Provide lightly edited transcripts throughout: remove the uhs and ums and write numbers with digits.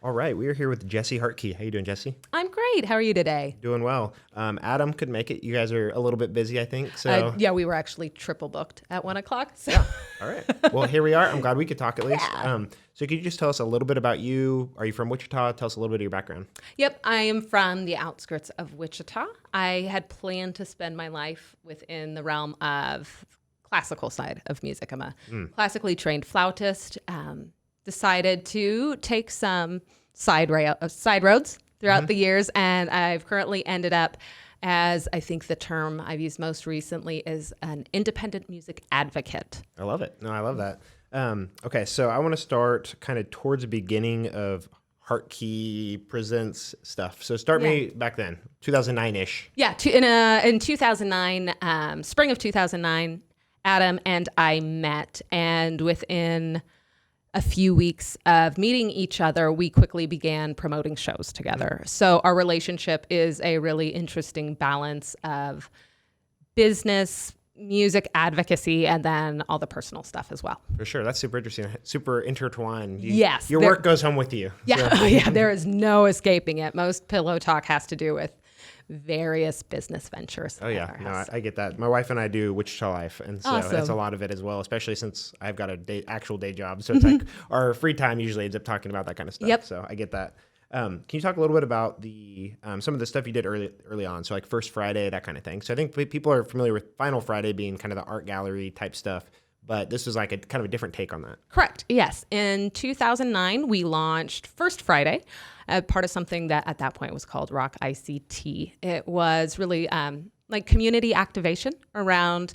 All right, we are here with Jessie Hartke. How you doing, Jessie? I'm great. How are you today? Doing well. Adam could make it. You guys are a little bit busy, I think. So Yeah, we were actually triple booked at 1:00. So. yeah. All right. Well, here we are. I'm glad we could talk at least. Yeah. So could you just tell us a little bit about you? Are you from Wichita? Tell us a little bit of your background. Yep, I am from the outskirts of Wichita. I had planned to spend my life within the realm of classical side of music. I'm a classically trained flautist. Decided to take some side roads throughout the years, and I've currently ended up as, I think the term I've used most recently is an independent music advocate. I love it. No, I love that. Okay, so I want to start kind of towards the beginning of Hartke Presents stuff. So start me back then, 2009-ish. Yeah, in 2009, spring of 2009, Adam and I met, and within a few weeks of meeting each other, we quickly began promoting shows together. So our relationship is a really interesting balance of business, music advocacy, and then all the personal stuff as well. For sure. That's super interesting. Super intertwined. Yes. Your work goes home with you. Yeah. So. Yeah. There is no escaping it. Most pillow talk has to do with various business ventures. Oh yeah, no, I get that. My wife and I do Wichita Life, and so that's a lot of it as well. Especially since I've got a actual day job, so it's like our free time usually ends up talking about that kind of stuff. Yep. So I get that. Can you talk a little bit about the some of the stuff you did early on? So like First Friday, that kind of thing. So I think people are familiar with Final Friday being kind of the art gallery type stuff, but this was like a kind of a different take on that. Correct. Yes. In 2009, we launched First Friday, part of something that at that point was called Rock ICT. It was really like community activation around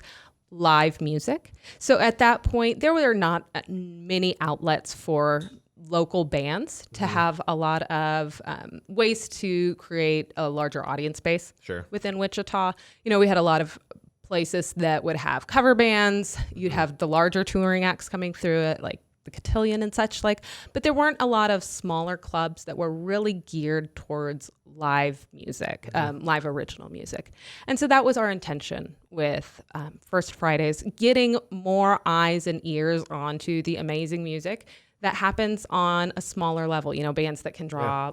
live music. So at that point, there were not many outlets for local bands to have a lot of ways to create a larger audience base within Wichita. You know, we had a lot of places that would have cover bands. You'd have the larger touring acts coming through it, like the Cotillion and such like, but there weren't a lot of smaller clubs that were really geared towards live music, live original music. And so that was our intention with First Fridays, getting more eyes and ears onto the amazing music that happens on a smaller level, you know, bands that can draw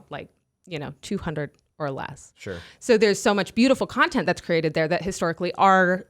200 or less. Sure. So there's so much beautiful content that's created there that historically our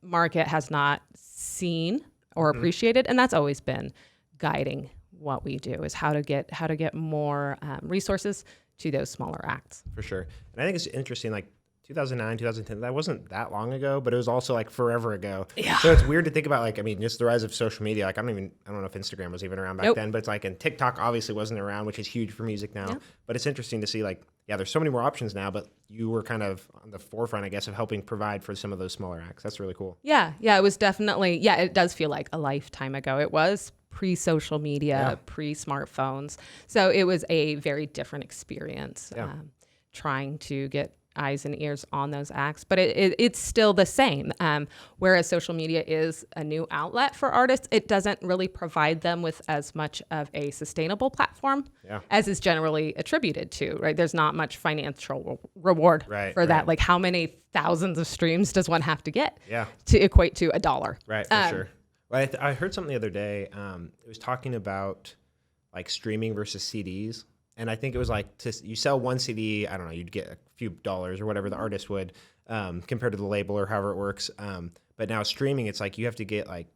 market has not seen or appreciated, and that's always been guiding what we do, is how to get more resources to those smaller acts. For sure. And I think it's interesting, like 2009, 2010, that wasn't that long ago, but it was also like forever ago. Yeah. So it's weird to think about, like, I mean, just the rise of social media. Like, I don't know if Instagram was even around back then, but it's like, and TikTok obviously wasn't around, which is huge for music now. Yep. But it's interesting to see, like, yeah, there's so many more options now, but you were kind of on the forefront, I guess, of helping provide for some of those smaller acts. That's really cool. Yeah. It was definitely, it does feel like a lifetime ago. It was pre-social media, pre-smartphones. So it was a very different experience trying to get eyes and ears on those acts, but it's still the same. Whereas social media is a new outlet for artists, it doesn't really provide them with as much of a sustainable platform as is generally attributed to, right? There's not much financial reward for that. Like, how many thousands of streams does one have to get to equate to $1? Right, for sure. Well, I heard something the other day. It was talking about like streaming versus CDs. And I think it was like, you sell one CD, I don't know, you'd get a few dollars or whatever the artist would, compared to the label or however it works. But now streaming, it's like you have to get like,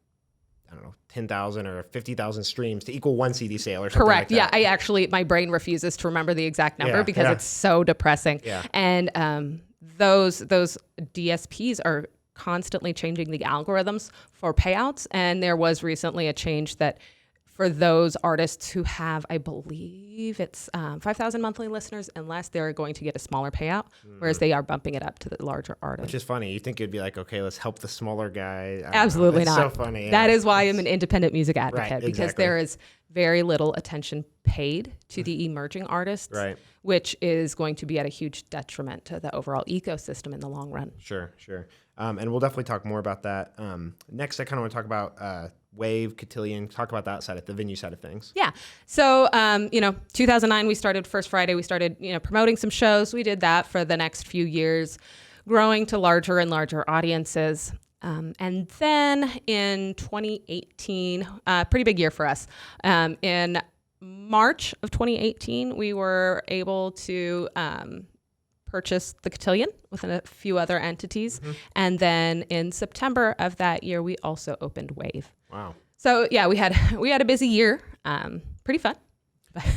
I don't know, 10,000 or 50,000 streams to equal one CD sale or something like that. Yeah, I actually, my brain refuses to remember the exact number because it's so depressing. Yeah. And those DSPs are constantly changing the algorithms for payouts. And there was recently a change that for those artists who have, I believe it's 5,000 monthly listeners and less, they're going to get a smaller payout, whereas they are bumping it up to the larger artists. Which is funny. You think it'd be like, okay, let's help the smaller guy. Absolutely not. So funny. That is why I'm an independent music advocate, because there is very little attention paid to the emerging artists, which is going to be at a huge detriment to the overall ecosystem in the long run. Sure. And we'll definitely talk more about that. Next, I kind of want to talk about Wave, Cotillion, talk about that side of the venue side of things. Yeah. So, 2009, we started First Friday. We started, promoting some shows. We did that for the next few years, growing to larger and larger audiences. And then in 2018, pretty big year for us, in March of 2018, we were able to purchase the Cotillion with a few other entities. And then in September of that year, we also opened Wave. Wow. So yeah, we had a busy year. Pretty fun.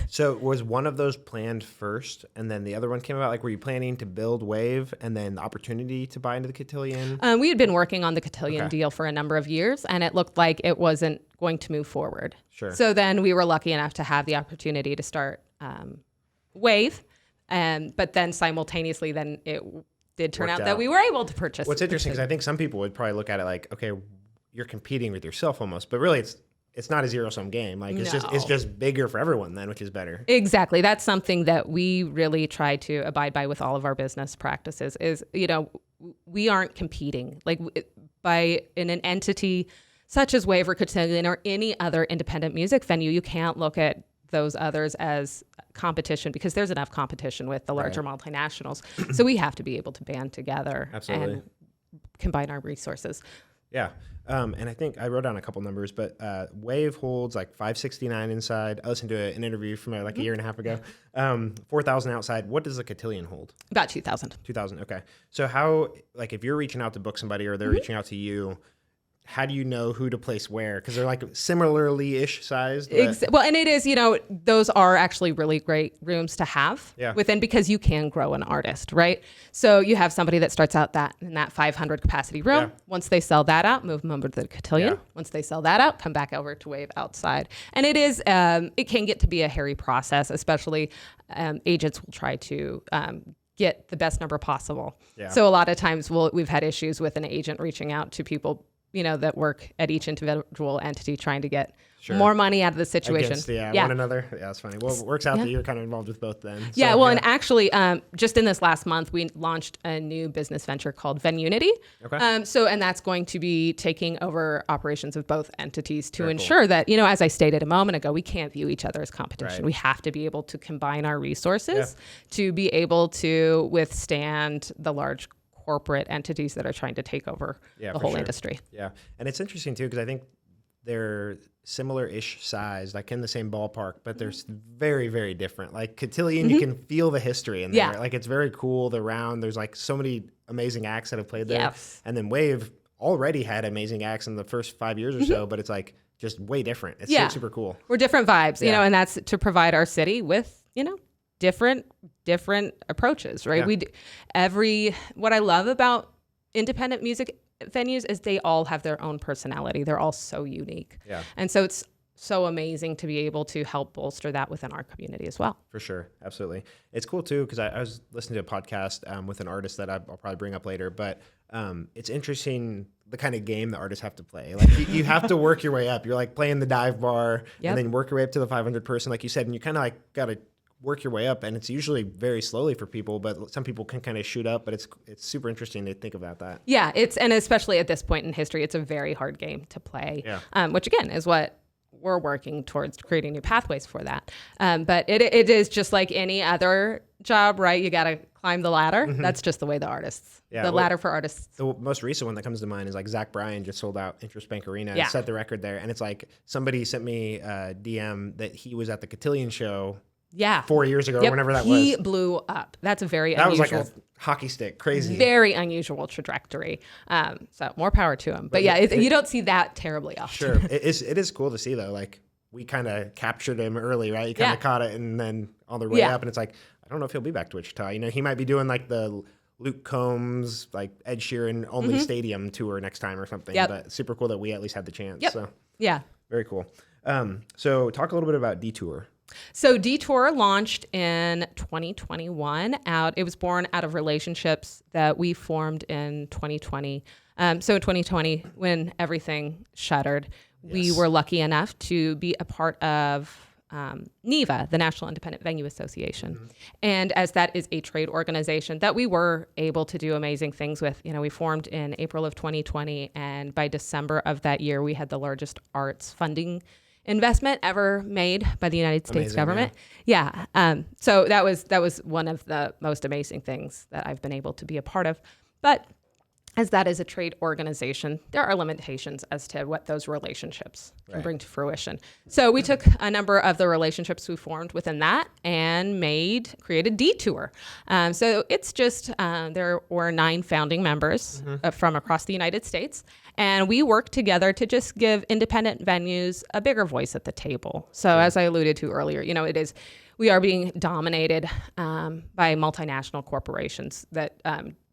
So was one of those planned first and then the other one came about? Like, were you planning to build Wave and then the opportunity to buy into the Cotillion? We had been working on the Cotillion Okay. deal for a number of years, and it looked like it wasn't going to move forward. Sure. So then we were lucky enough to have the opportunity to start Wave, but then simultaneously, then it did turn Worked out that out. we were able to purchase. What's the interesting is I think some people would probably look at it like, okay, you're competing with yourself almost, but really it's not a zero-sum game. Like it's No. just bigger for everyone then, which is better. Exactly. That's something that we really try to abide by with all of our business practices is, we aren't competing in an entity such as Wave or Cotillion or any other independent music venue. You can't look at those others as competition because there's enough competition with the larger multinationals. So we have to be able to band together Absolutely. and combine our resources. Yeah. And I think I wrote down a couple numbers, but Wave holds like 569 inside. I listened to an interview from like a year and a half ago. 4,000 outside. What does the Cotillion hold? About 2,000. 2,000. Okay. So how, like if you're reaching out to book somebody or they're reaching out to you, how do you know who to place where? Because they're like similarly-ish sized. Well, and it is, those are actually really great rooms to have within because you can grow an artist, right? So you have somebody that starts out in that 500 capacity room. Yeah. Once they sell that out, move them over to the Cotillion. Yeah. Once they sell that out, come back over to Wave outside. And it is, it can get to be a hairy process, especially agents will try to get the best number possible. Yeah. So a lot of times we've had issues with an agent reaching out to people that work at each individual entity trying to get more money out of the situation. Against, one another. Yeah, that's funny. Well, it works out that you're kind of involved with both then. Yeah, so, and actually, just in this last month, we launched a new business venture called Venunity. Okay. And that's going to be taking over operations of both entities to ensure that, as I stated a moment ago, we can't view each other as competition. Right. We have to be able to combine our resources to be able to withstand the large corporate entities that are trying to take over the whole industry. Yeah. And it's interesting too, because I think they're similar-ish size, like in the same ballpark, but they're very, very different. Like Cotillion, you can feel the history in there. Like it's very cool. The round, there's like so many amazing acts that have played there. Yes. And then Wave already had amazing acts in the first 5 years or so, but it's like just way different. It's so super cool. We're different vibes, and that's to provide our city with, different approaches, right? What I love about independent music venues is they all have their own personality. They're all so unique. Yeah. And so it's so amazing to be able to help bolster that within our community as well. For sure. Absolutely. It's cool too, because I was listening to a podcast with an artist that I'll probably bring up later, but it's interesting the kind of game the artists have to play. Like you have to work your way up. You're like playing the dive bar and then work your way up to the 500 person, like you said, and you kind of like got to work your way up, and it's usually very slowly for people, but some people can kind of shoot up, but it's super interesting to think about that. Yeah, and especially at this point in history, it's a very hard game to play, which again is what we're working towards creating new pathways for that. But it is just like any other job, right? You got to climb the ladder. That's just the way the ladder for artists. The most recent one that comes to mind is like Zach Bryan just sold out Interest Bank Arena and set the record there. And it's like somebody sent me a DM that he was at the Cotillion show 4 years ago or whenever that was. He blew up. That's a very unusual. That was like a hockey stick, crazy. Very unusual trajectory. So more power to him. But you don't see that terribly often. Sure. It is cool to see though. Like we kind of captured him early, right? You kind of caught it and then on the way up and it's like, I don't know if he'll be back to Wichita. He might be doing like the Luke Combs, like Ed Sheeran only stadium tour next time or something. But super cool that we at least had the chance. So yeah. Very cool. So talk a little bit about DTour. So DTour launched in 2021. It was born out of relationships that we formed in 2020. So in 2020, when everything shuttered, we were lucky enough to be a part of NIVA, the National Independent Venue Association. And as that is a trade organization that we were able to do amazing things with, we formed in April of 2020. And by December of that year, we had the largest arts funding investment ever made by the United States government. Yeah. So that was one of the most amazing things that I've been able to be a part of. But as that is a trade organization, there are limitations as to what those relationships can bring to fruition. So we took a number of the relationships we formed within that and created DTour. So it's just, there were 9 founding members from across the United States. And we work together to just give independent venues a bigger voice at the table. So as I alluded to earlier, we are being dominated by multinational corporations that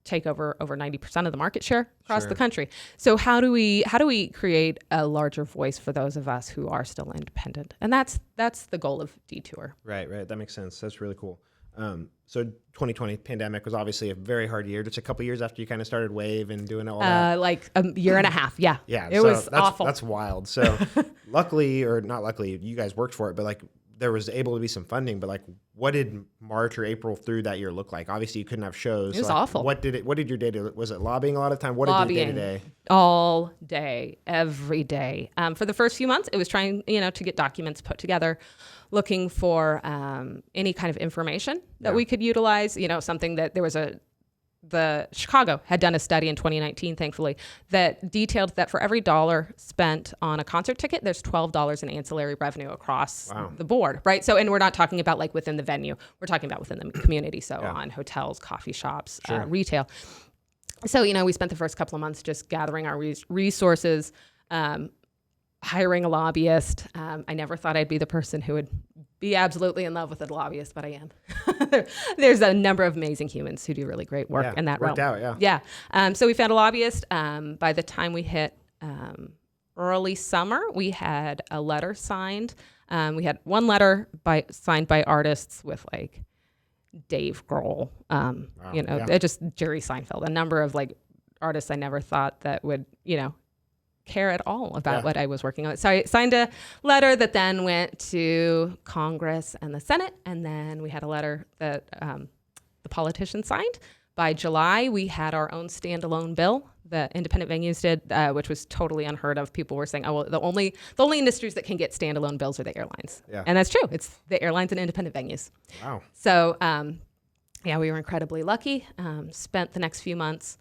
take over 90% of the market share across the country. So how do we create a larger voice for those of us who are still independent? And that's the goal of DTour. Right. That makes sense. That's really cool. So 2020 pandemic was obviously a very hard year. Just a couple years after you kind of started Wave and doing all that. Like a year and a half. Yeah. Yeah. It was awful. That's wild. So luckily, or not luckily, you guys worked for it, but like there was able to be some funding, but like what did March or April through that year look like? Obviously you couldn't have shows. It was so awful. What did your day do? Was it lobbying a lot of time? What did you do day to day? All day, every day. For the first few months, it was trying, to get documents put together, looking for any kind of information that we could utilize, something that the Chicago had done a study in 2019, thankfully, that detailed that for every $1 spent on a concert ticket, there's $12 in ancillary revenue across the board, right? So, and we're not talking about like within the venue, we're talking about within the community. So on hotels, coffee shops, retail. So, we spent the first couple of months just gathering our resources, hiring a lobbyist. I never thought I'd be the person who would be absolutely in love with a lobbyist, but I am. There's a number of amazing humans who do really great work in that realm. Worked out, Yeah. So we found a lobbyist. By the time we hit early summer, we had a letter signed. We had one letter signed by artists with like Dave Grohl, just Jerry Seinfeld, a number of like artists I never thought that would, care at all about what I was working on. So I signed a letter that then went to Congress and the Senate, and then we had a letter that the politicians signed. By July, we had our own standalone bill that independent venues did, which was totally unheard of. People were saying, "Oh, well, the only industries that can get standalone bills are the airlines," and that's true. It's the airlines and independent venues. Wow. So, we were incredibly lucky. Spent the next few months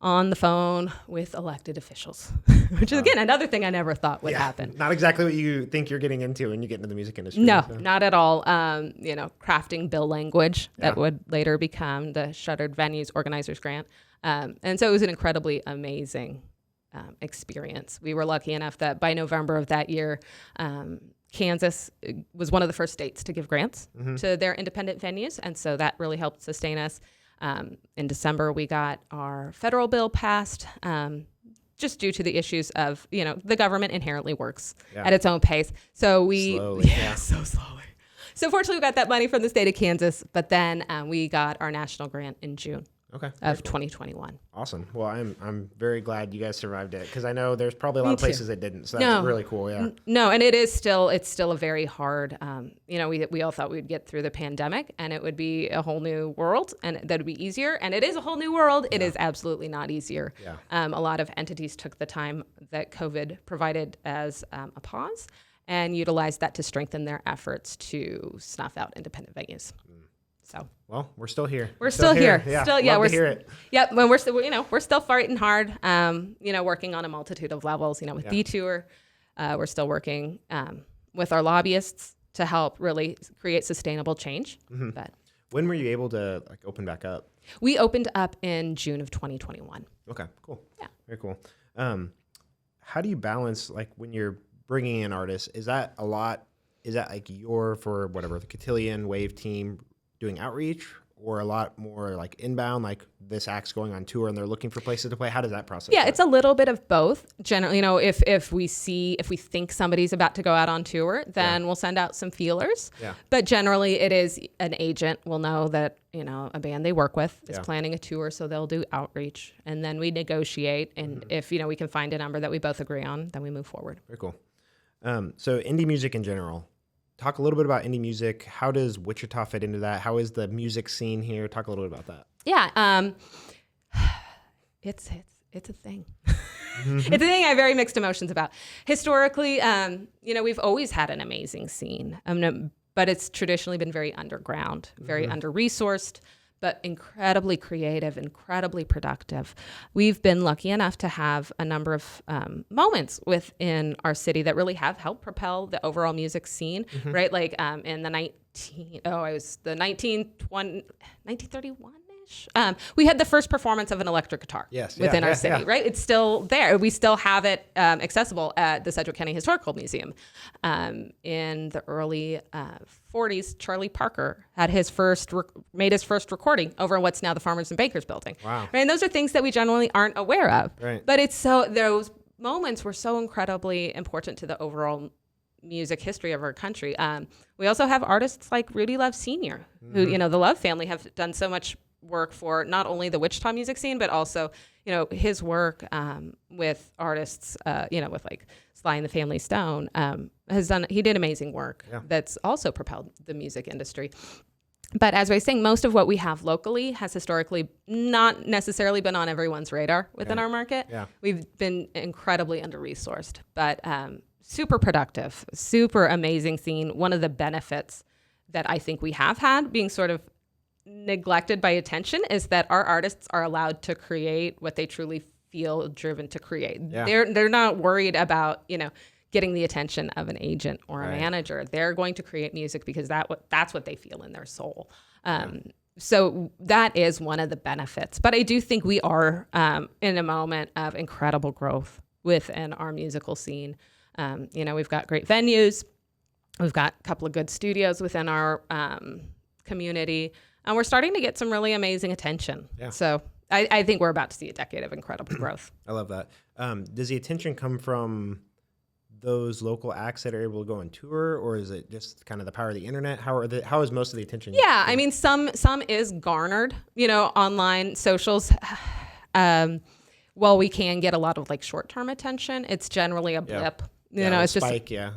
on the phone with elected officials, which is, again, another thing I never thought would happen. Not exactly what you think you're getting into when you get into the music industry. No, not at all. Crafting bill language that would later become the Shuttered Venues Organizers Grant. And so it was an incredibly amazing experience. We were lucky enough that by November of that year, Kansas was one of the first states to give grants to their independent venues. And so that really helped sustain us. In December, we got our federal bill passed, just due to the issues of, the government inherently works at its own pace. So so slowly. So fortunately, we got that money from the state of Kansas, but then we got our national grant in June of 2021. Awesome. Well, I'm very glad you guys survived it, because I know there's probably a lot of places that didn't. So that's really cool. Yeah. No, and it's still a very hard. We all thought we'd get through the pandemic and it would be a whole new world and that would be easier. And it is a whole new world. It is absolutely not easier. Yeah. A lot of entities took the time that COVID provided as a pause and utilized that to strengthen their efforts to snuff out independent venues. So, well, we're still here. We're still here. Yeah, we're hear it. Yep. When we're still fighting hard. Working on a multitude of levels. With DTour, we're still working with our lobbyists to help really create sustainable change. Mm-hmm. But when were you able to open back up? We opened up in June of 2021. Okay, cool. Yeah, very cool. How do you balance when you're bringing in artists? Is that a lot? Is that the Cotillion Wave team doing outreach, or a lot more inbound, this act's going on tour and they're looking for places to play? How does that process work? It's a little bit of both. Generally, if we think somebody's about to go out on tour, then we'll send out some feelers. Yeah. But generally it is an agent will know that, a band they work with is planning a tour, so they'll do outreach, and then we negotiate. And if, we can find a number that we both agree on, then we move forward. Very cool. So indie music in general. Talk a little bit about indie music. How does Wichita fit into that? How is the music scene here? Talk a little bit about that. Yeah, it's a thing. It's a thing I have very mixed emotions about. Historically, we've always had an amazing scene, but it's traditionally been very underground, very under-resourced. but incredibly creative, incredibly productive. We've been lucky enough to have a number of moments within our city that really have helped propel the overall music scene, right? Like in the 1931. We had the first performance of an electric guitar within our city, right? It's still there. We still have it accessible at the Sedgwick County Historical Museum. In the early 40s, Charlie Parker had made his first recording over in what's now the Farmers and Bakers building. Wow. Right? And those are things that we generally aren't aware of. Right. But those moments were so incredibly important to the overall music history of our country. We also have artists like Rudy Love Sr., who, the Love family have done so much work for not only the Wichita music scene, but also, his work with artists, with like Sly and the Family Stone, he did amazing work that's also propelled the music industry. But as I was saying, most of what we have locally has historically not necessarily been on everyone's radar within our market. Yeah. We've been incredibly under-resourced, but super productive, super amazing scene. One of the benefits that I think we have had being sort of neglected by attention is that our artists are allowed to create what they truly feel driven to create. Yeah. They're not worried about, getting the attention of an agent or a manager. They're going to create music because that's what they feel in their soul. So that is one of the benefits. But I do think we are in a moment of incredible growth within our musical scene. We've got great venues. We've got a couple of good studios within our community. And we're starting to get some really amazing attention. Yeah. So I think we're about to see a decade of incredible growth. I love that. Does the attention come from those local acts that are able to go on tour, or is it just kind of the power of the internet? How is most of the attention? Yeah, I mean, some is garnered, online socials. While we can get a lot of like short-term attention, it's generally a blip. It's spike, just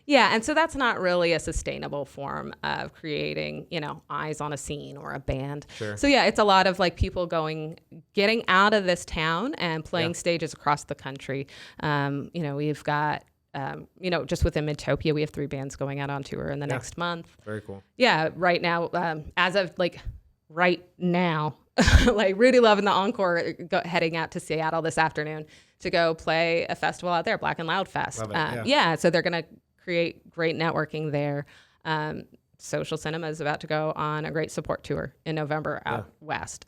yeah, and so that's not really a sustainable form of creating, eyes on a scene or a band. Sure. So yeah, it's a lot of like people getting out of this town and playing stages across the country. We've got just within Midtopia, we have 3 bands going out on tour in the next month. Very cool. Yeah, right now, as of like right now, like Rudy Love and the Encore heading out to Seattle this afternoon to go play a festival out there, Black and Loud Fest. Love it, so they're going to create great networking there. Social Cinema is about to go on a great support tour in November out west.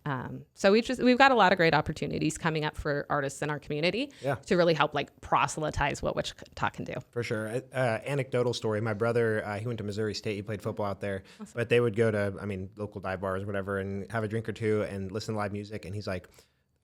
So we've got a lot of great opportunities coming up for artists in our community to really help like proselytize what Wichita can do. For sure. Anecdotal story. My brother, he went to Missouri State. He played football out there, but they would go to, local dive bars or whatever and have a drink or two and listen to live music. And he's like,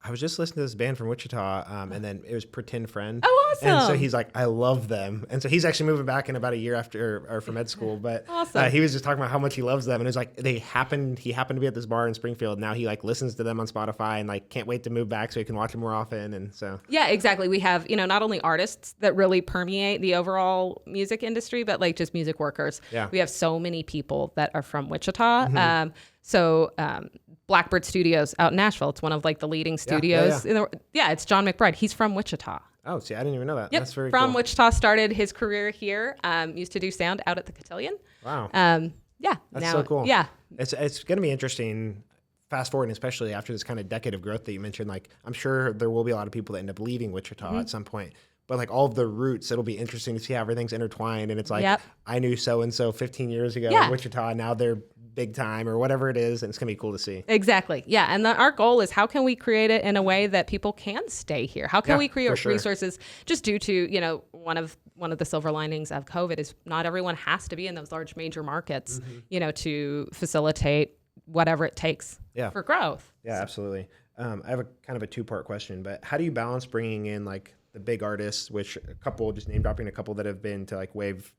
I was just listening to this band from Wichita, and then it was Pretend Friend. Oh, awesome. And so he's like, I love them. And so he's actually moving back in about a year after, or for med school. But awesome. He was just talking about how much he loves them. And it was like, he happened to be at this bar in Springfield. Now he like listens to them on Spotify and like can't wait to move back so he can watch them more often. And so. Yeah, exactly. We have, not only artists that really permeate the overall music industry, but like just music workers. Yeah. We have so many people that are from Wichita. Mm-hmm. Blackbird Studios out in Nashville. It's one of like the leading studios. It's John McBride. He's from Wichita. Oh, see, I didn't even know that. Yep. That's very from cool. Wichita, started his career here. Used to do sound out at the Cotillion. Wow. That's so cool. Yeah. It's going to be interesting. Fast forward, especially after this kind of decade of growth that you mentioned. Like, I'm sure there will be a lot of people that end up leaving Wichita at some point. But like all of the roots, it'll be interesting to see how everything's intertwined. And it's like, I knew so-and-so 15 years ago in Wichita. Now they're big time or whatever it is. And it's going to be cool to see. Exactly. Yeah. And our goal is how can we create it in a way that people can stay here? How can we create resources just due to, one of the silver linings of COVID is not everyone has to be in those large major markets, to facilitate whatever it takes for growth. Yeah, absolutely. I have a kind of a 2-part question, but how do you balance bringing in like the big artists, which a couple, just name dropping a couple that have been to like Wave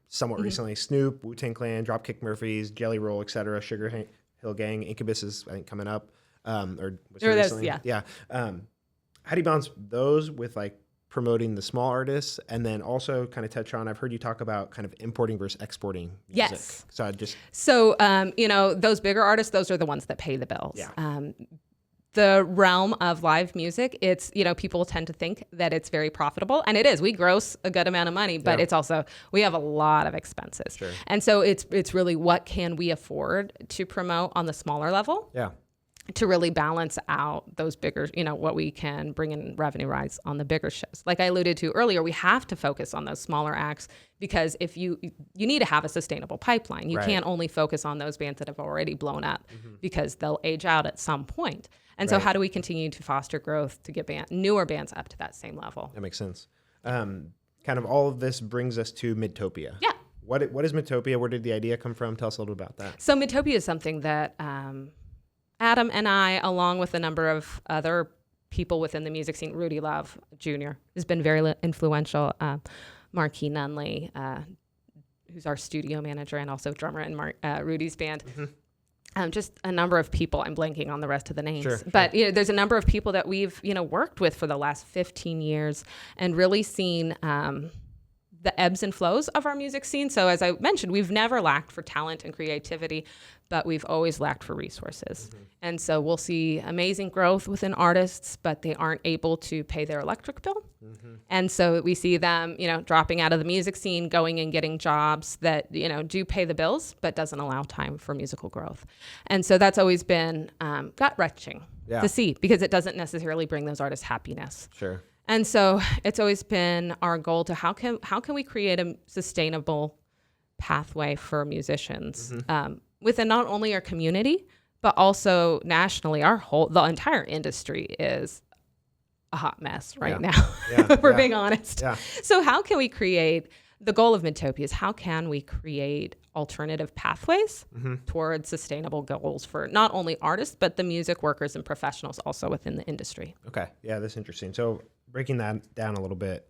somewhat recently, Snoop, Wu-Tang Clan, Dropkick Murphys, Jelly Roll, etc., Sugar Hill Gang, Incubus is I think coming up, or was it recently? Yeah. How do you balance those with like promoting the small artists, and then also kind of touch on, I've heard you talk about kind of importing versus exporting music. Yes. So those bigger artists, those are the ones that pay the bills. Yeah. the realm of live music, it's, people tend to think that it's very profitable, and it is. We gross a good amount of money, but it's also, we have a lot of expenses. Sure. And so it's really what can we afford to promote on the smaller level? Yeah. To really balance out those bigger, what we can bring in revenue rise on the bigger shows. Like I alluded to earlier, we have to focus on those smaller acts because if you need to have a sustainable pipeline. You can't only focus on those bands that have already blown up because they'll age out at some point. And so how do we continue to foster growth to get newer bands up to that same level? That makes sense. Kind of all of this brings us to Midtopia. Yeah. What is Midtopia? Where did the idea come from? Tell us a little bit about that. So Midtopia is something that Adam and I, along with a number of other people within the music scene, Rudy Love Jr. has been very influential. Marquis Nunley, who's our studio manager and also drummer in Rudy's band. Just a number of people. I'm blanking on the rest of the names. Sure. But there's a number of people that we've worked with for the last 15 years and really seen the ebbs and flows of our music scene. So as I mentioned, we've never lacked for talent and creativity, but we've always lacked for resources. And so we'll see amazing growth within artists, but they aren't able to pay their electric bill. And so we see them, dropping out of the music scene, going and getting jobs that, do pay the bills, but doesn't allow time for musical growth. And so that's always been gut-wrenching to see because it doesn't necessarily bring those artists happiness. Sure. And so it's always been our goal to how can we create a sustainable pathway for musicians within not only our community, but also nationally. The entire industry is a hot mess right now, if we're being honest. Yeah. So how can we create, the goal of Midtopia is how can we create alternative pathways towards sustainable goals for not only artists, but the music workers and professionals also within the industry. Okay. Yeah, that's interesting. So breaking that down a little bit,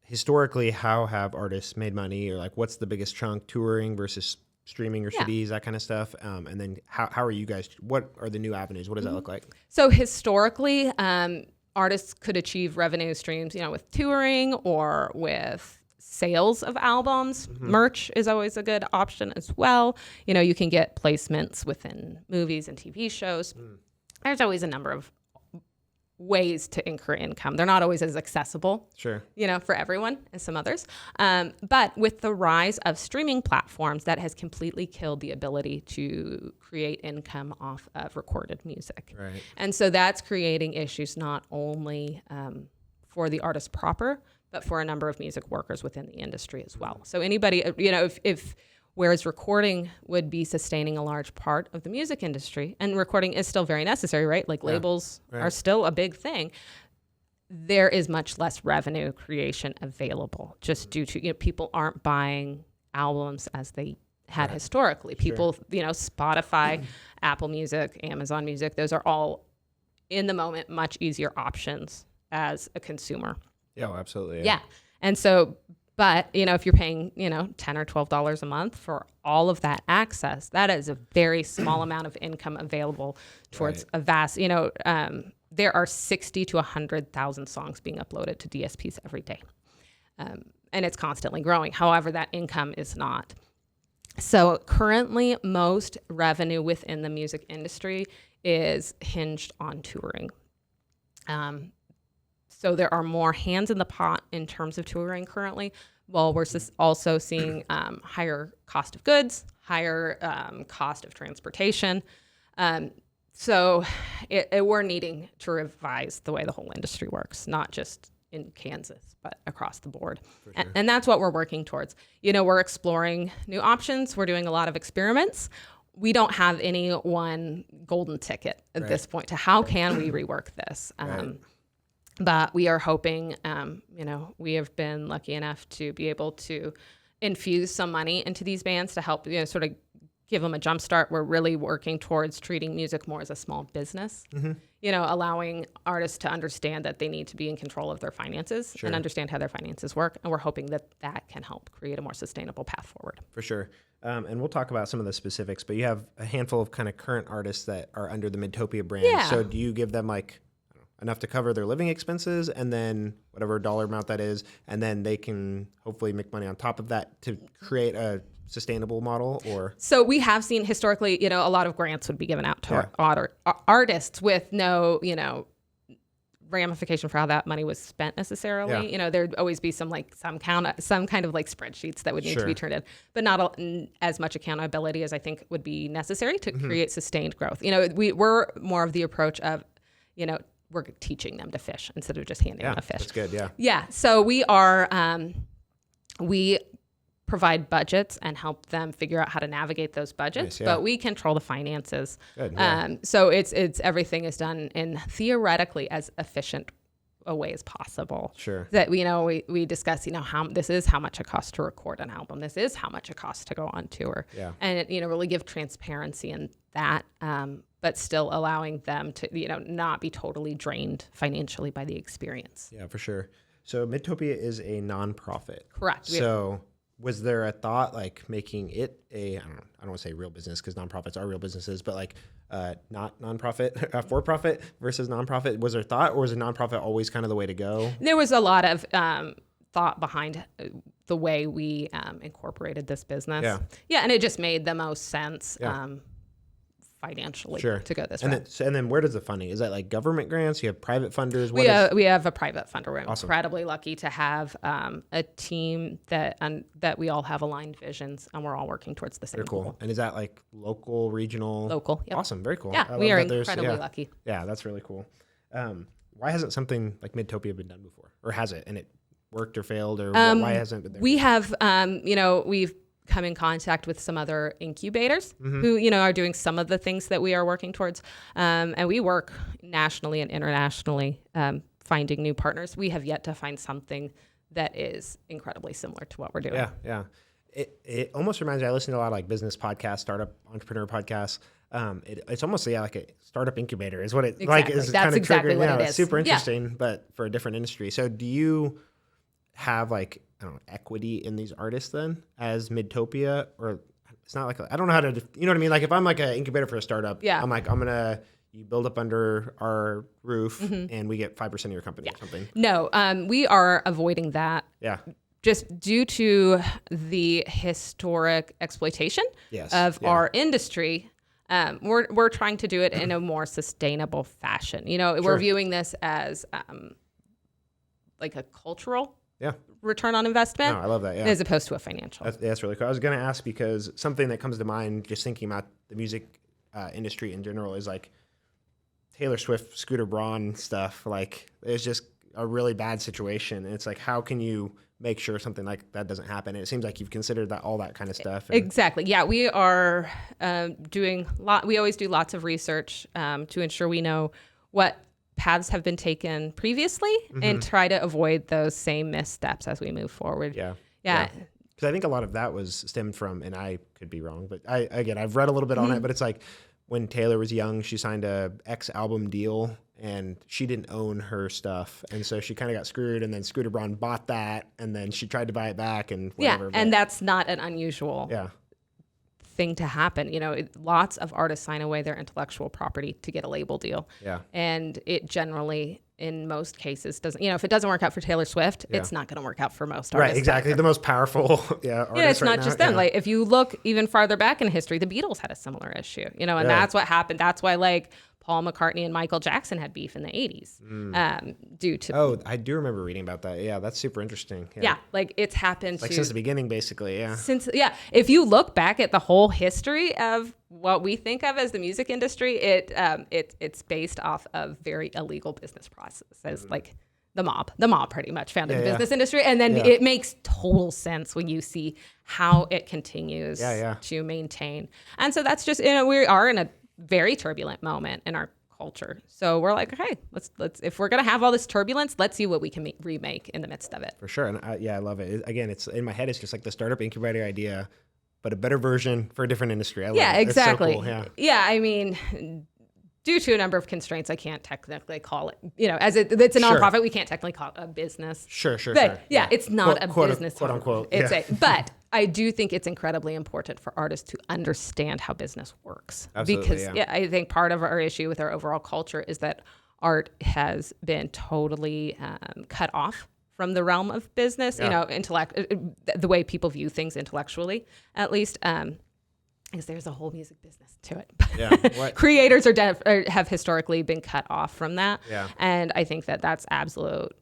historically, how have artists made money, or like what's the biggest chunk, touring versus streaming or CDs, that kind of stuff? And then how are you guys, what are the new avenues? What does that look like? So historically, artists could achieve revenue streams, with touring or with sales of albums. Merch is always a good option as well. You can get placements within movies and TV shows. There's always a number of ways to incur income. They're not always as accessible, Sure. For everyone as some others. But with the rise of streaming platforms, that has completely killed the ability to create income off of recorded music. Right. And so that's creating issues not only for the artist proper, but for a number of music workers within the industry as well. So anybody, if whereas recording would be sustaining a large part of the music industry, and recording is still very necessary, right? Like labels are still a big thing. There is much less revenue creation available just due to, people aren't buying albums as they had historically. People, Spotify, Apple Music, Amazon Music, those are all in the moment much easier options as a consumer. Yeah, absolutely. Yeah. And so, but, if you're paying, $10 or $12 a month for all of that access, that is a very small amount of income available towards a vast, there are 60 to 100,000 songs being uploaded to DSPs every day. And it's constantly growing. However, that income is not. So currently, most revenue within the music industry is hinged on touring. So there are more hands in the pot in terms of touring currently, while we're also seeing higher cost of goods, higher cost of transportation. So we're needing to revise the way the whole industry works, not just in Kansas, but across the board. Sure. And that's what we're working towards. We're exploring new options. We're doing a lot of experiments. We don't have any one golden ticket at this point to how can we rework this. But we are hoping, we have been lucky enough to be able to infuse some money into these bands to help, sort of give them a jump start. We're really working towards treating music more as a small business, allowing artists to understand that they need to be in control of their finances and understand how their finances work. And we're hoping that that can help create a more sustainable path forward. For sure. And we'll talk about some of the specifics, but you have a handful of kind of current artists that are under the Midtopia brand. Yeah. So do you give them enough to cover their living expenses and then whatever dollar amount that is, and then they can hopefully make money on top of that to create a sustainable model, or? So we have seen historically, a lot of grants would be given out to artists with no, ramification for how that money was spent necessarily. There'd always be some kind of like spreadsheets that would need to be turned in, but not as much accountability as I think would be necessary to create sustained growth. We're more of the approach of, we're teaching them to fish instead of just handing them a fish. That's good. Yeah. Yeah. So we are, we provide budgets and help them figure out how to navigate those budgets, but we control the finances. Good, yeah. So it's everything is done in theoretically as efficient a way as possible. Sure. That we discuss, how this is how much it costs to record an album. This is how much it costs to go on tour. Yeah. And it, really give transparency in that, but still allowing them to, not be totally drained financially by the experience. Yeah, for sure. So Midtopia is a nonprofit. Correct. So was there a thought like making it I don't want to say real business because nonprofits are real businesses, but like not nonprofit, for-profit versus nonprofit? Was there thought, or was a nonprofit always kind of the way to go? There was a lot of thought behind the way we incorporated this business. Yeah, and it just made the most sense financially to go this route. And then where does the funding? Is that like government grants? You have private funders? We have a private funder. We're incredibly lucky to have a team that we all have aligned visions, and we're all working towards the same goal. And is that like local, regional? Local, yep. Awesome, very cool. Yeah, we are incredibly lucky. Yeah, that's really cool. Why hasn't something like Midtopia been done before? Or has it? And it worked or failed? Or why hasn't it been there? We have, we've come in contact with some other incubators who, are doing some of the things that we are working towards. And we work nationally and internationally finding new partners. We have yet to find something that is incredibly similar to what we're doing. Yeah. It almost reminds me, I listen to a lot of like business podcasts, startup entrepreneur podcasts. It's almost like a startup incubator is what it like is. That's kind of exactly what it is. It's super interesting, but for a different industry. So do you have like, I don't know, equity in these artists then as Midtopia? Or it's not like, I don't know how to, you know what I mean? Like if I'm like an incubator for a startup, I'm like, you build up under our roof and we get 5% of your company or something. No, we are avoiding that. Yeah. Just due to the historic exploitation of our industry. We're trying to do it in a more sustainable fashion. We're viewing this as like a cultural return on investment. No, I love that. Yeah. As opposed to a financial. That's really cool. I was going to ask because something that comes to mind just thinking about the music industry in general is like Taylor Swift, Scooter Braun stuff. Like it's just a really bad situation. And it's like, how can you make sure something like that doesn't happen? And it seems like you've considered all that kind of stuff. Exactly. Yeah, we are we always do lots of research to ensure we know what paths have been taken previously and try to avoid those same missteps as we move forward. Yeah. Because I think a lot of that was stemmed from, and I could be wrong, but I've read a little bit on it, but it's like when Taylor was young, she signed a X album deal and she didn't own her stuff. And so she kind of got screwed, and then Scooter Braun bought that, and then she tried to buy it back and whatever. Yeah, and that's not an unusual thing to happen. Lots of artists sign away their intellectual property to get a label deal. Yeah. And it generally, in most cases, doesn't, if it doesn't work out for Taylor Swift, it's not going to work out for most artists. Right, exactly. The most powerful artists it's not just them. Like if you look even farther back in history, the Beatles had a similar issue, and that's what happened. That's why like Paul McCartney and Michael Jackson had beef in the 80s due to... Oh, I do remember reading about that. Yeah, that's super interesting. Yeah, like it's happened since the beginning, basically, if you look back at the whole history of what we think of as the music industry, it's based off of very illegal business processes, like the mob pretty much founded the business industry. And then it makes total sense when you see how it continues to maintain. And so that's just, we are in a very turbulent moment in our culture. So we're like, okay, let's if we're going to have all this turbulence, let's see what we can remake in the midst of it. For sure. And I love it. Again, it's in my head, it's just like the startup incubator idea, but a better version for a different industry. I love it. Exactly. It's so cool. Yeah, I mean, due to a number of constraints, I can't technically call it, as it's a nonprofit, we can't technically call it a business. Sure. But it's not a business. Quote unquote. But I do think it's incredibly important for artists to understand how business works. Absolutely, because I think part of our issue with our overall culture is that art has been totally cut off from the realm of business, you know, the way people view things intellectually, at least. Because there's a whole music business to it. Yeah. Creators have historically been cut off from that. Yeah. And I think that that's absolute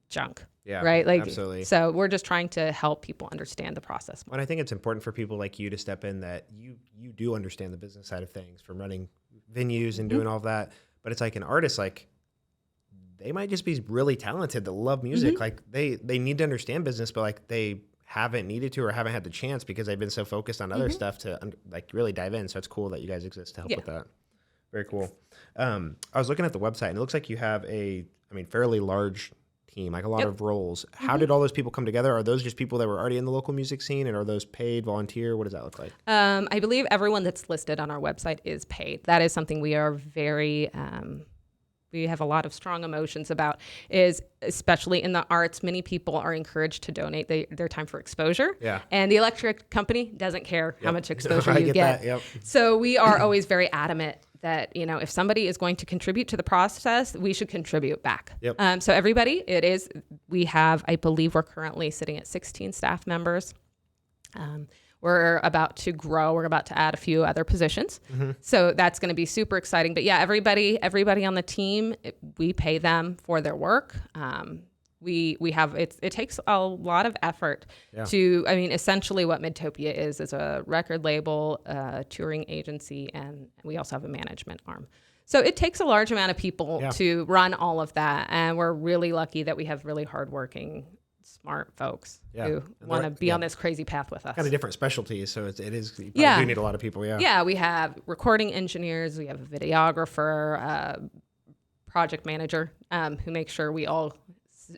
junk. Yeah. Right. Like, absolutely. So we're just trying to help people understand the process more. And I think it's important for people like you to step in that you do understand the business side of things, from running venues and doing all of that. But it's like an artist, like they might just be really talented that love music. Like they need to understand business, but like they haven't needed to or haven't had the chance because they've been so focused on other stuff to like really dive in. So it's cool that you guys exist to help with that. Very cool. I was looking at the website and it looks like you have fairly large team, like a lot of roles. How did all those people come together? Are those just people that were already in the local music scene, and are those paid, volunteer? What does that look like? I believe everyone that's listed on our website is paid. That is something we are very, we have a lot of strong emotions about, is especially in the arts, many people are encouraged to donate their time for exposure. Yeah. And the electric company doesn't care how much exposure you get. That. Yep. So we are always very adamant that, you know, if somebody is going to contribute to the process, we should contribute back. Yep. So everybody, we have, I believe we're currently sitting at 16 staff members. We're about to grow. We're about to add a few other positions. So that's going to be super exciting. But yeah, everybody on the team, we pay them for their work. We have, it takes a lot of effort to, essentially what Midtopia is a record label, touring agency, and we also have a management arm. So it takes a large amount of people to run all of that. And we're really lucky that we have really hardworking, smart folks who want to be on this crazy path with us. Kind of different specialties, so you do need a lot of people. Yeah, we have recording engineers, we have a videographer, project manager who makes sure we all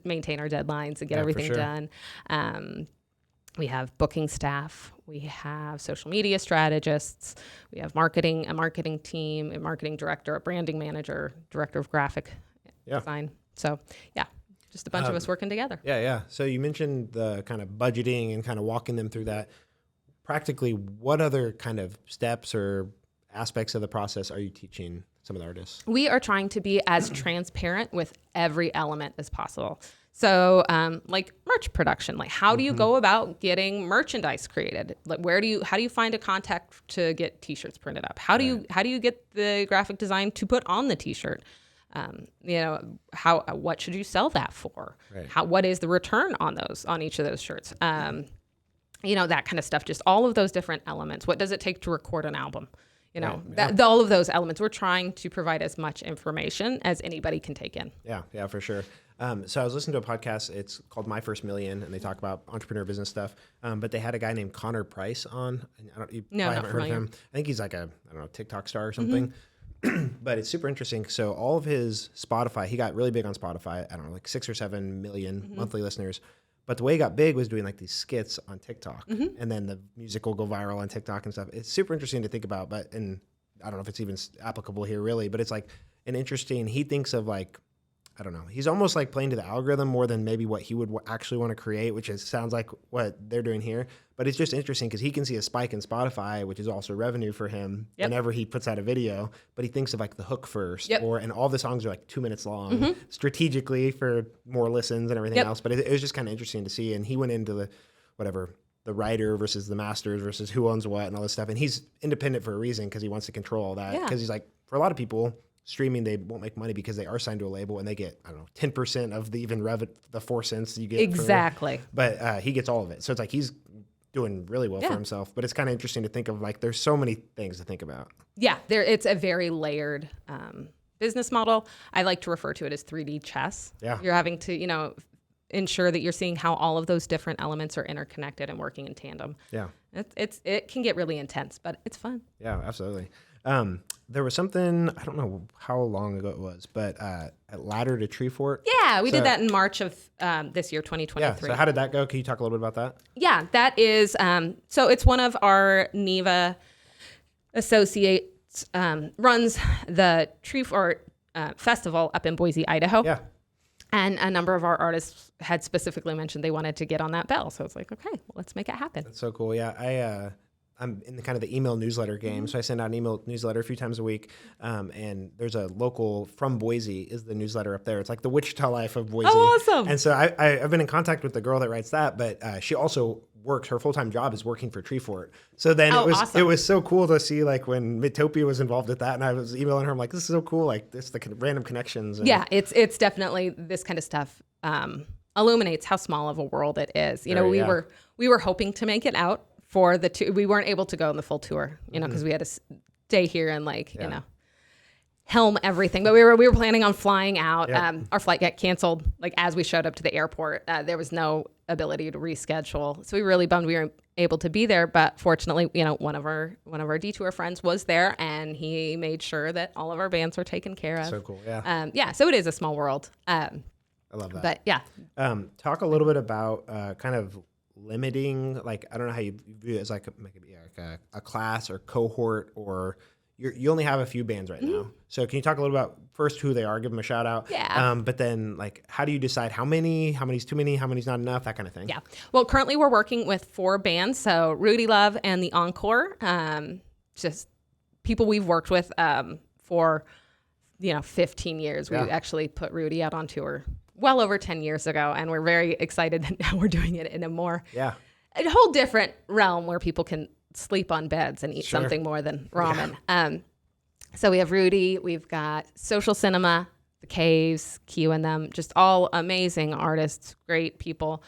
maintain our deadlines and get everything done. We have booking staff, we have social media strategists, we have a marketing team, a marketing director, a branding manager, director of graphic design. So just a bunch of us working together. Yeah. So you mentioned the kind of budgeting and kind of walking them through that. Practically, what other kind of steps or aspects of the process are you teaching some of the artists? We are trying to be as transparent with every element as possible. So like merch production, like how do you go about getting merchandise created? Like how do you find a contact to get t-shirts printed up? How do you get the graphic design to put on the t-shirt? What should you sell that for? Right. What is the return on each of those shirts? That kind of stuff, just all of those different elements. What does it take to record an album? All of those elements. We're trying to provide as much information as anybody can take in. Yeah, for sure. So I was listening to a podcast. It's called My First Million, and they talk about entrepreneur business stuff. But they had a guy named Connor Price on. You probably haven't heard of him. I think he's like a TikTok star or something. But it's super interesting. So all of his Spotify, he got really big on Spotify. I don't know, like 6 or 7 million monthly listeners. But the way he got big was doing like these skits on TikTok, and then the music will go viral on TikTok and stuff. It's super interesting to think about, and I don't know if it's even applicable here really, but it's like he thinks of like, I don't know, he's almost like playing to the algorithm more than maybe what he would actually want to create, which sounds like what they're doing here. But it's just interesting because he can see a spike in Spotify, which is also revenue for him whenever he puts out a video. But he thinks of like the hook first, and all the songs are like 2 minutes long, strategically for more listens and everything else. But it was just kind of interesting to see. And he went into the writer versus the masters versus who owns what and all this stuff. And he's independent for a reason because he wants to control all that. Because he's like, for a lot of people, streaming, they won't make money because they are signed to a label and they get, 10% of the the 4 cents you get. Exactly. But he gets all of it. So it's like he's doing really well for himself. But it's kind of interesting to think of, like, there's so many things to think about. Yeah, it's a very layered business model. I like to refer to it as 3D chess. Yeah. You're having to, ensure that you're seeing how all of those different elements are interconnected and working in tandem. Yeah. It can get really intense, but it's fun. Yeah, absolutely. There was something, I don't know how long ago it was, but at Ladder to Treefort. Yeah, we did that in March of this year, 2023. Yeah, so how did that go? Can you talk a little bit about that? Yeah, that is, so it's one of our NEVA associates, runs the Treefort Festival up in Boise, Idaho. Yeah. And a number of our artists had specifically mentioned they wanted to get on that bill. So it's like, okay, well, let's make it happen. That's so cool. Yeah, I'm in the kind of the email newsletter game. So I send out an email newsletter a few times a week. And there's a local from Boise is the newsletter up there. It's like the Wichita life of Boise. Oh, awesome. And so I've been in contact with the girl that writes that, but she also works, her full-time job is working for Tree Fort. So then awesome. it was so cool to see like when Midtopia was involved with that, and I was emailing her, I'm like, this is so cool. Like this, the random connections. And yeah, it's definitely this kind of stuff illuminates how small of a world it is. You know, we were hoping to make it out for the tour. We weren't able to go on the full tour, you know, because we had to stay here and like, you know, helm everything. But we were planning on flying out. Our flight got canceled like as we showed up to the airport. There was no ability to reschedule, so we were really bummed we weren't able to be there. But fortunately, you know, one of our DTour friends was there, and he made sure that all of our bands were taken care of. So cool, yeah. So it is a small world. I love that. But yeah, talk a little bit about kind of limiting, like I don't know how you view it as like a class or cohort, or you only have a few bands right now. So can you talk a little about first who they are, give them a shout out? Yeah. But then like how do you decide how many's too many, how many's not enough, that kind of thing? Yeah. Well, currently we're working with 4 bands. So Rudy Love and the Encore, just people we've worked with for 15 years. We actually put Rudy out on tour well over 10 years ago, and we're very excited that now we're doing it in a whole different realm where people can sleep on beds and eat something more than ramen. So we have Rudy, we've got Social Cinema, The Caves, Q and them, just all amazing artists, great people.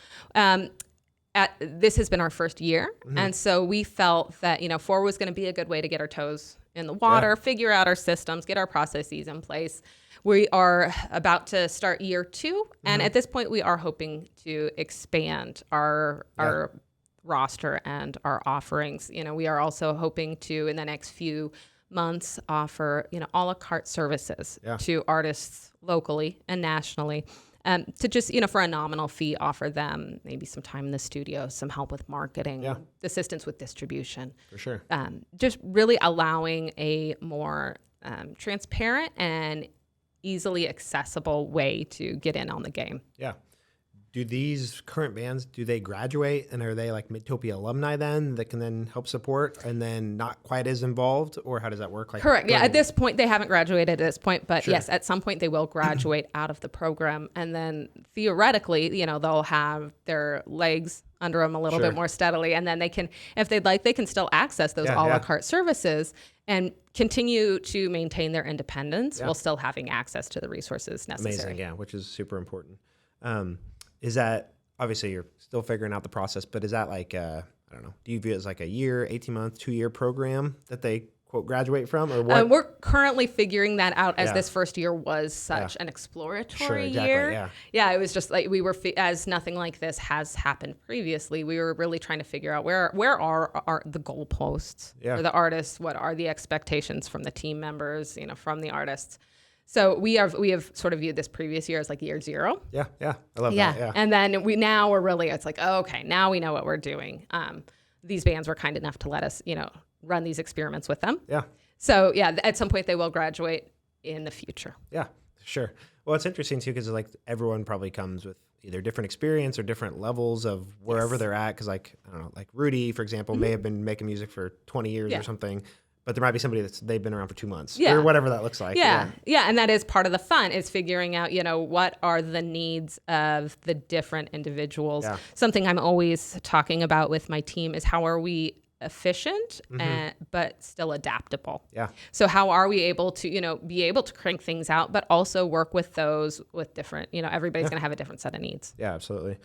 This has been our first year, and so we felt that 4 was going to be a good way to get our toes in the water, figure out our systems, get our processes in place. We are about to start year 2, and at this point, we are hoping to expand our roster and our offerings. We are also hoping to, in the next few months, offer a la carte services to artists locally and nationally. To just, for a nominal fee, offer them maybe some time in the studio, some help with marketing, assistance with distribution. For sure. Just really allowing a more transparent and easily accessible way to get in on the game. Yeah. Do these current bands, do they graduate, and are they like Midtopia alumni then that can then help support and then not quite as involved, or how does that work? Like, correct. Yeah. At this point, they haven't graduated at this point, but yes, at some point they will graduate out of the program, and then theoretically, they'll have their legs under them a little bit more steadily, and then they can, if they'd like, they can still access those a la carte services and continue to maintain their independence while still having access to the resources necessary. Amazing. Yeah. Which is super important. Is that, obviously you're still figuring out the process, but is that like, I don't know, do you view it as like a year, 18-month, 2-year program that they quote graduate from, or what? We're currently figuring that out, as this first year was such an exploratory year. Yeah, it was just like we were, as nothing like this has happened previously, we were really trying to figure out where are the goalposts for the artists, what are the expectations from the team members, from the artists. So we have sort of viewed this previous year as like year 0. Yeah. I love that. Yeah. And then we're really, it's like, oh, okay, now we know what we're doing. These bands were kind enough to let us, run these experiments with them. Yeah. So at some point they will graduate in the future. Yeah, sure. Well, it's interesting too, because like everyone probably comes with either different experience or different levels of wherever they're at. Because like, I don't know, like Rudy, for example, may have been making music for 20 years or something. But there might be somebody they've been around for 2 months or whatever that looks like. Yeah. And that is part of the fun, is figuring out, what are the needs of the different individuals. Yeah. Something I'm always talking about with my team is how are we efficient, but still adaptable. Yeah. So how are we able to, be able to crank things out, but also work with those with different, everybody's going to have a different set of needs. Yeah, absolutely.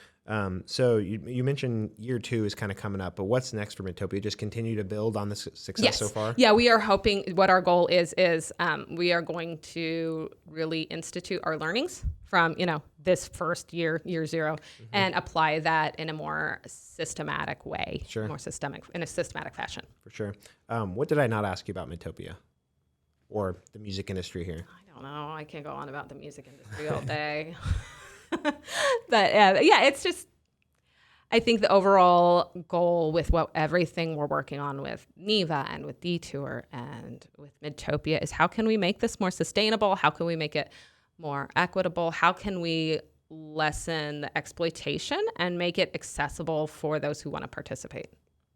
So you mentioned year 2 is kind of coming up, but what's next for Midtopia? Just continue to build on this success so far? Yeah, we are hoping, what our goal is we are going to really institute our learnings from, this first year 0, and apply that in a more systematic way, in a systematic fashion. For sure. What did I not ask you about Midtopia or the music industry here? I don't know. I can't go on about the music industry all day. But it's just, I think the overall goal with everything we're working on with NEVA and with DTour and with Midtopia is how can we make this more sustainable? How can we make it more equitable? How can we lessen the exploitation and make it accessible for those who want to participate?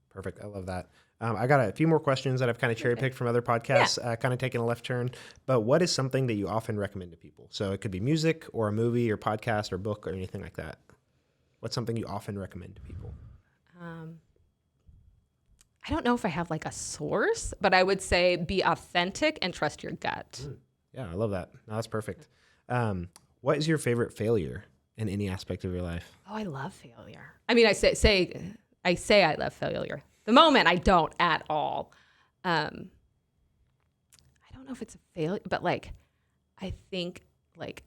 Perfect. I love that. I got a few more questions that I've kind of cherry picked from other podcasts, kind of taking a left turn. But what is something that you often recommend to people? So it could be music or a movie or podcast or book or anything like that. What's something you often recommend to people? I don't know if I have like a source, but I would say be authentic and trust your gut. Yeah, I love that. No, that's perfect. What is your favorite failure in any aspect of your life? Oh, I love failure. I mean, I say I love failure. The moment I don't at all. I don't know if it's a failure, but like, I think like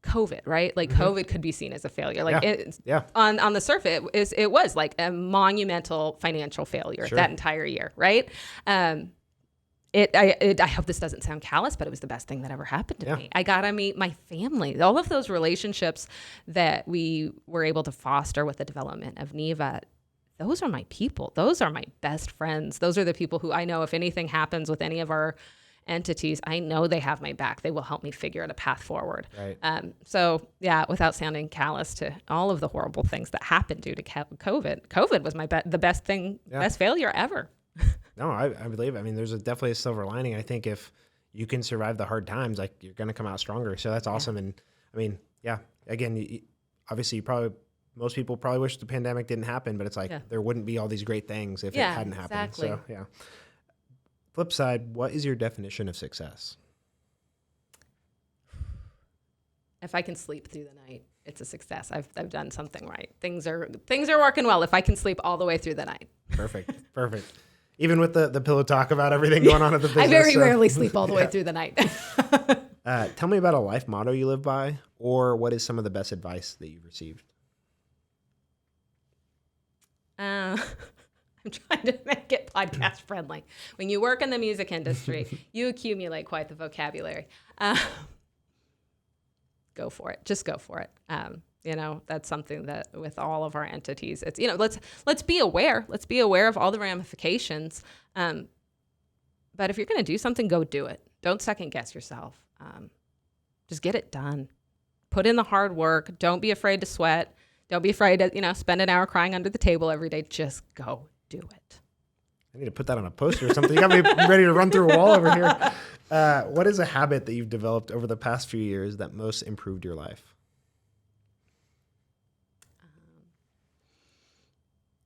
COVID, right? Like COVID could be seen as a failure. Like on the surface, it was like a monumental financial failure that entire year, right? I hope this doesn't sound callous, but it was the best thing that ever happened to me. I got to meet my family. All of those relationships that we were able to foster with the development of Neva, those are my people. Those are my best friends. Those are the people who I know if anything happens with any of our entities, I know they have my back. They will help me figure out a path forward. Right. So yeah, without sounding callous to all of the horrible things that happened due to COVID was the best thing, best failure ever. No, I believe it. I mean, there's definitely a silver lining. I think if you can survive the hard times, like you're going to come out stronger. So that's awesome. And I mean, again, obviously most people probably wish the pandemic didn't happen, but it's like there wouldn't be all these great things if it hadn't happened. Exactly. So Flip side, what is your definition of success? If I can sleep through the night, it's a success. I've done something right. Things are working well if I can sleep all the way through the night. Perfect. Even with the pillow talk about everything going on at the business. I very rarely sleep all the way through the night. Tell me about a life motto you live by, or what is some of the best advice that you've received? I'm trying to make it podcast friendly. When you work in the music industry, you accumulate quite the vocabulary. Go for it. Just go for it. That's something that with all of our entities, it's, let's be aware. Let's be aware of all the ramifications. But if you're going to do something, go do it. Don't second guess yourself. Just get it done. Put in the hard work. Don't be afraid to sweat. Don't be afraid to, spend an hour crying under the table every day. Just go do it. I need to put that on a poster or something. You got me ready to run through a wall over here. What is a habit that you've developed over the past few years that most improved your life?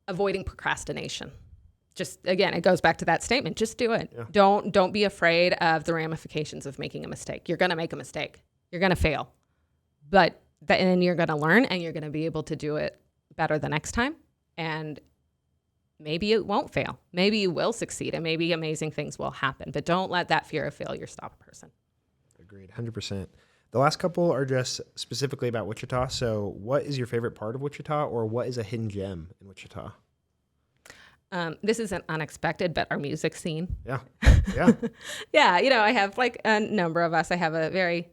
Avoiding procrastination. Just, again, it goes back to that statement. Just do it. Yeah. Don't be afraid of the ramifications of making a mistake. You're going to make a mistake. You're going to fail. But then you're going to learn and you're going to be able to do it better the next time. And maybe it won't fail. Maybe you will succeed and maybe amazing things will happen. But don't let that fear of failure stop a person. Agreed, 100%. The last couple are just specifically about Wichita. So what is your favorite part of Wichita, or what is a hidden gem in Wichita? This isn't unexpected, but our music scene. Yeah. Yeah, I have like a number of us. I have a very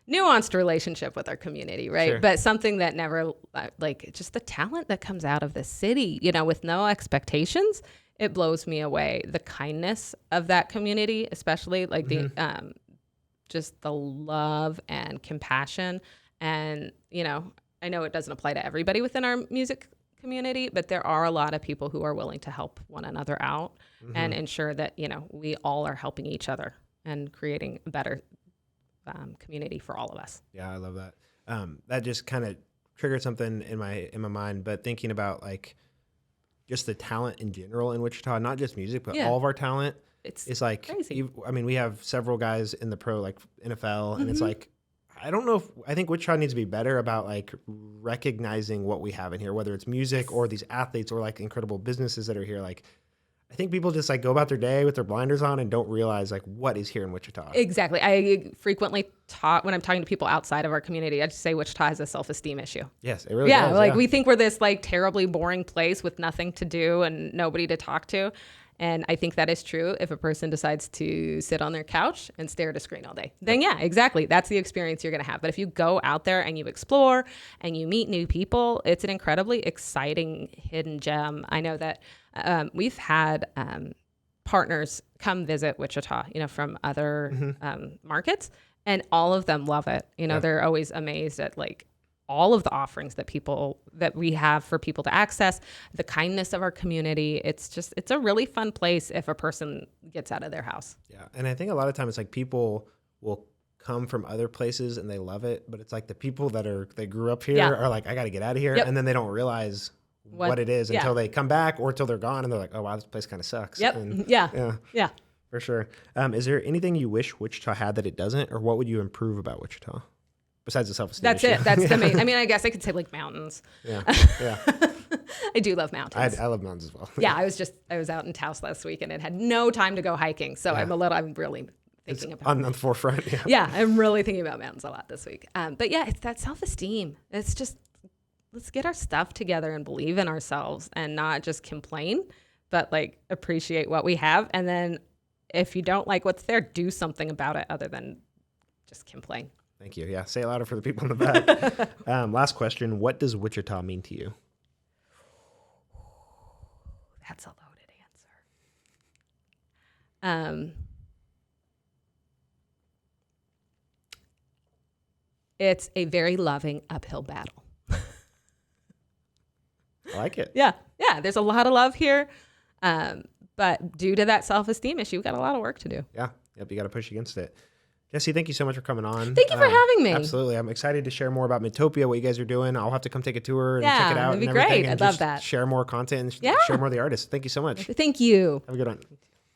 nuanced relationship with our community, right? Sure. But something that never, just the talent that comes out of the city, with no expectations, it blows me away. The kindness of that community, especially the just the love and compassion. And, I know it doesn't apply to everybody within our music community, but there are a lot of people who are willing to help one another out and ensure that, we all are helping each other and creating a better community for all of us. Yeah, I love that. That just kind of triggered something in my mind, but thinking about just the talent in general in Wichita, not just music, but all of our talent. It's like crazy. We have several guys in the pro NFL, and it's I don't know I think Wichita needs to be better about recognizing what we have in here, whether it's music or these athletes or incredible businesses that are here. I think people just go about their day with their blinders on and don't realize what is here in Wichita. Exactly. I frequently talk when I'm talking to people outside of our community. I just say Wichita has a self-esteem issue. Yes, it really does. We think we're this terribly boring place with nothing to do and nobody to talk to. And I think that is true if a person decides to sit on their couch and stare at a screen all day. Then yeah, exactly. That's the experience you're going to have. But if you go out there and you explore and you meet new people, it's an incredibly exciting hidden gem. I know that we've had partners come visit Wichita, from other markets, and all of them love it. They're always amazed at all of the offerings that we have for people to access, the kindness of our community. It's a really fun place if a person gets out of their house. Yeah. And I think a lot of times it's like people will come from other places and they love it, but it's like the people they grew up here are like, I got to get out of here. Yep. And then they don't realize what it is until they come back or until they're gone and they're like, oh wow, this place kind of sucks. Yep. And Yeah. For sure. Is there anything you wish Wichita had that it doesn't, or what would you improve about Wichita? Besides the self-esteem That's issue? it. That's the main. I mean, I guess I could say like mountains. Yeah. I do love mountains. I love mountains as well. Yeah, I was out in Taos last week and it had no time to go hiking. So I'm really thinking about on the forefront. Yeah, I'm really thinking about mountains a lot this week. But yeah, it's that self-esteem. It's just, let's get our stuff together and believe in ourselves and not just complain, but like appreciate what we have. And then if you don't like what's there, do something about it other than just complain. Thank you. Yeah. Say it louder for the people in the back. Last question. What does Wichita mean to you? That's a loaded answer. It's a very loving uphill battle. I like it. Yeah. There's a lot of love here. But due to that self-esteem issue, we've got a lot of work to do. Yeah. Yep. You got to push against it. Jessie, thank you so much for coming on. Thank you for having me. Absolutely. I'm excited to share more about Midtopia, what you guys are doing. I'll have to come take a tour and check it out. That'd be and everything, great. and I'd love just that. Share more content and share more of the artists. Thank you so much. Thank you. Have a good one.